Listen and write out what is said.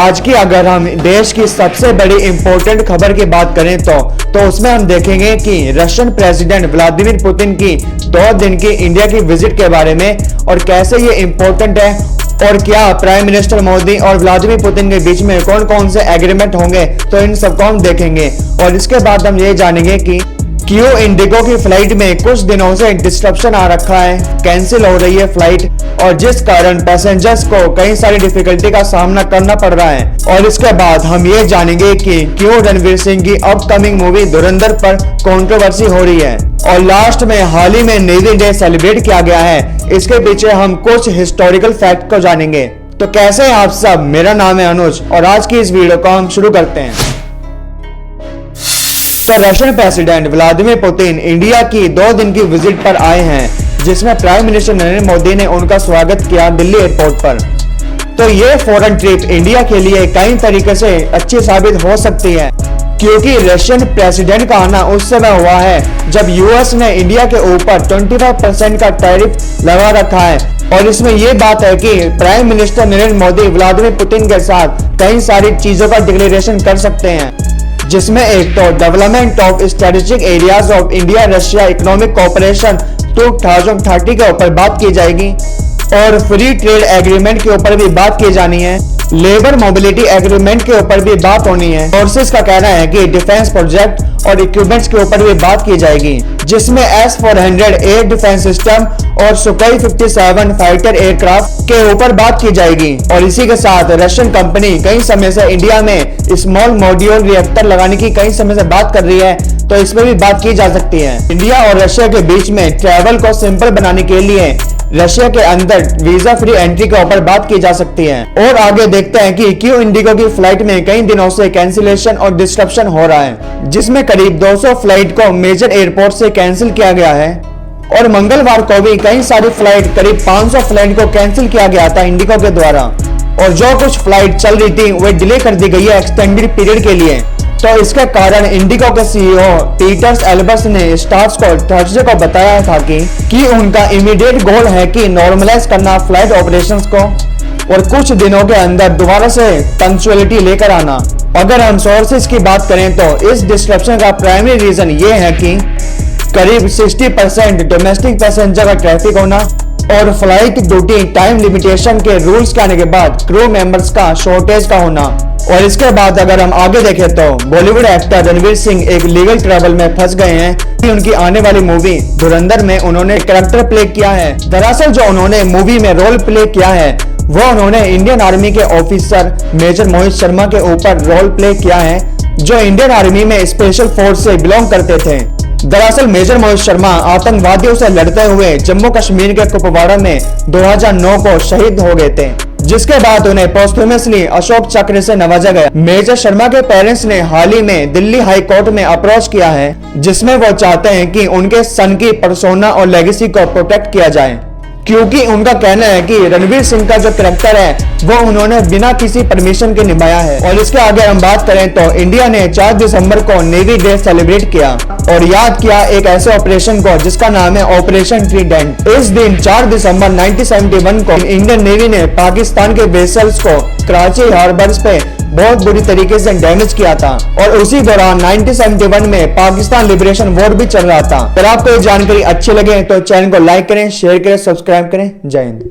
आज की अगर हम देश की सबसे बड़ी इंपॉर्टेंट खबर की बात करें तो उसमें हम देखेंगे कि रशियन प्रेसिडेंट व्लादिमीर पुतिन की 2 दिन की इंडिया की विजिट के बारे में और कैसे ये इंपॉर्टेंट है और क्या प्राइम मिनिस्टर मोदी और व्लादिमीर पुतिन के बीच में कौन कौन से एग्रीमेंट होंगे, तो इन सबको हम देखेंगे। और इसके बाद हम ये जानेंगे कि क्यों इंडिगो की फ्लाइट में कुछ दिनों से डिस्ट्रप्शन आ रखा है, कैंसिल हो रही है फ्लाइट, और जिस कारण पैसेंजर्स को कई सारी डिफिकल्टी का सामना करना पड़ रहा है। और इसके बाद हम ये जानेंगे कि क्यों रणवीर सिंह की अपकमिंग मूवी धुरंधर पर कंट्रोवर्सी हो रही है। और लास्ट में हाल ही में नेवी डे सेलिब्रेट किया गया है, इसके पीछे हम कुछ हिस्टोरिकल फैक्ट को जानेंगे। तो कैसे हैं आप सब, मेरा नाम है अनुज और आज की इस वीडियो को हम शुरू करते हैं। तो Russian president Vladimir Putin India की 2 दिन की विजिट पर आए हैं, जिसमें प्राइम मिनिस्टर नरेंद्र मोदी ने उनका स्वागत किया दिल्ली एयरपोर्ट पर। तो ये फॉरेन ट्रिप इंडिया के लिए कई तरीके से अच्छी साबित हो सकती है, क्योंकि रशियन प्रेसिडेंट का आना उस समय हुआ है जब यूएस ने इंडिया के ऊपर 25% का टैरिफ लगा रखा है। और इसमें यह बात है कि prime minister Narendra Modi Vladimir Putin के साथ कई सारी चीजों का डिक्लेरेशन कर सकते हैं, जिसमें एक तो development of strategic areas of India Russia economic cooperation 2030 के ऊपर बात की जाएगी और फ्री ट्रेड एग्रीमेंट के ऊपर भी बात की जानी है, लेबर मोबिलिटी एग्रीमेंट के ऊपर भी बात होनी है। फोर्सेस का कहना है कि डिफेंस प्रोजेक्ट और इक्विपमेंट्स के ऊपर भी बात की जाएगी, जिसमें S-400 एयर डिफेंस सिस्टम और सुखोई 57 फाइटर एयरक्राफ्ट के ऊपर बात की जाएगी। और इसी के साथ रशियन कंपनी कई समय से इंडिया में स्मॉल मॉड्यूल रिएक्टर लगाने की कई समय से बात कर रही है, तो इसमें भी बात की जा सकती है। इंडिया और रशिया के बीच में ट्रैवल को सिंपल बनाने के लिए रशिया के अंदर वीजा फ्री एंट्री के ऊपर बात की जा सकती है। और आगे देखते हैं कि क्यों इंडिगो की फ्लाइट में कई दिनों से कैंसिलेशन और डिस्ट्रप्शन हो रहा है, जिसमें करीब 200 फ्लाइट को मेजर एयरपोर्ट से कैंसिल किया गया है। और मंगलवार को भी कई सारी फ्लाइट करीब 500 फ्लाइट को कैंसिल किया गया था इंडिगो के द्वारा, और जो कुछ फ्लाइट चल रही थी वे डिले कर दी गई है एक्सटेंडेड पीरियड के लिए। तो इसके कारण इंडिगो के सीईओ पीटर्स एल्बर्स ने स्टाफ्स को थर्सडे को बताया था कि उनका इमीडिएट गोल है कि नॉर्मलाइज करना फ्लाइट ऑपरेशंस को और कुछ दिनों के अंदर दोबारा से पंक्चुअलिटी लेकर आना। अगर हम सोर्सेज की बात करें तो इस डिस्ट्रप्शन का प्राइमरी रीजन ये है कि करीब 60% डोमेस्टिक पैसेंजर का ट्रैफिक होना और फ्लाइट ड्यूटी टाइम लिमिटेशन के रूल्स के आने के बाद क्रू मेंबर्स का शॉर्टेज का होना। और इसके बाद अगर हम आगे देखें तो बॉलीवुड एक्टर रणवीर सिंह एक लीगल ट्रबल में फंस गए हैं कि उनकी आने वाली मूवी धुरंधर में उन्होंने कैरेक्टर प्ले किया है। दरअसल जो उन्होंने मूवी में रोल प्ले किया है वो उन्होंने इंडियन आर्मी के ऑफिसर मेजर मोहित शर्मा के ऊपर रोल प्ले किया है, जो इंडियन आर्मी में स्पेशल फोर्स से बिलोंग करते थे। दरअसल मेजर मोहित शर्मा आतंकवादियों से लड़ते हुए जम्मू कश्मीर के कुपवाड़ा में 2009 को शहीद हो गए थे, जिसके बाद उन्हें पोस्टह्यूमसली अशोक चक्र से नवाजा गया। मेजर शर्मा के पेरेंट्स ने हाल ही में दिल्ली हाई कोर्ट में अप्रोच किया है, जिसमें वो चाहते हैं कि उनके सन की पर्सोना और लेगेसी को प्रोटेक्ट किया जाए, क्योंकि उनका कहना है कि रणवीर सिंह का जो कैरेक्टर है वो उन्होंने बिना किसी परमिशन के निभाया है। और इसके आगे हम बात करें तो इंडिया ने 4 दिसंबर को नेवी डे सेलिब्रेट किया और याद किया एक ऐसे ऑपरेशन को जिसका नाम है ऑपरेशन ट्रीडेंट। इस दिन 4 दिसंबर 1971 को इंडियन नेवी ने पाकिस्तान के वेसल्स को कराची हार्बर्स पे बहुत बुरी तरीके से डैमेज किया था, और उसी दौरान 1971 में पाकिस्तान लिबरेशन वॉर भी चल रहा था। अगर आपको ये जानकारी अच्छी लगे तो चैनल को लाइक करें, शेयर करें, सब्सक्राइब करें। जय हिंद।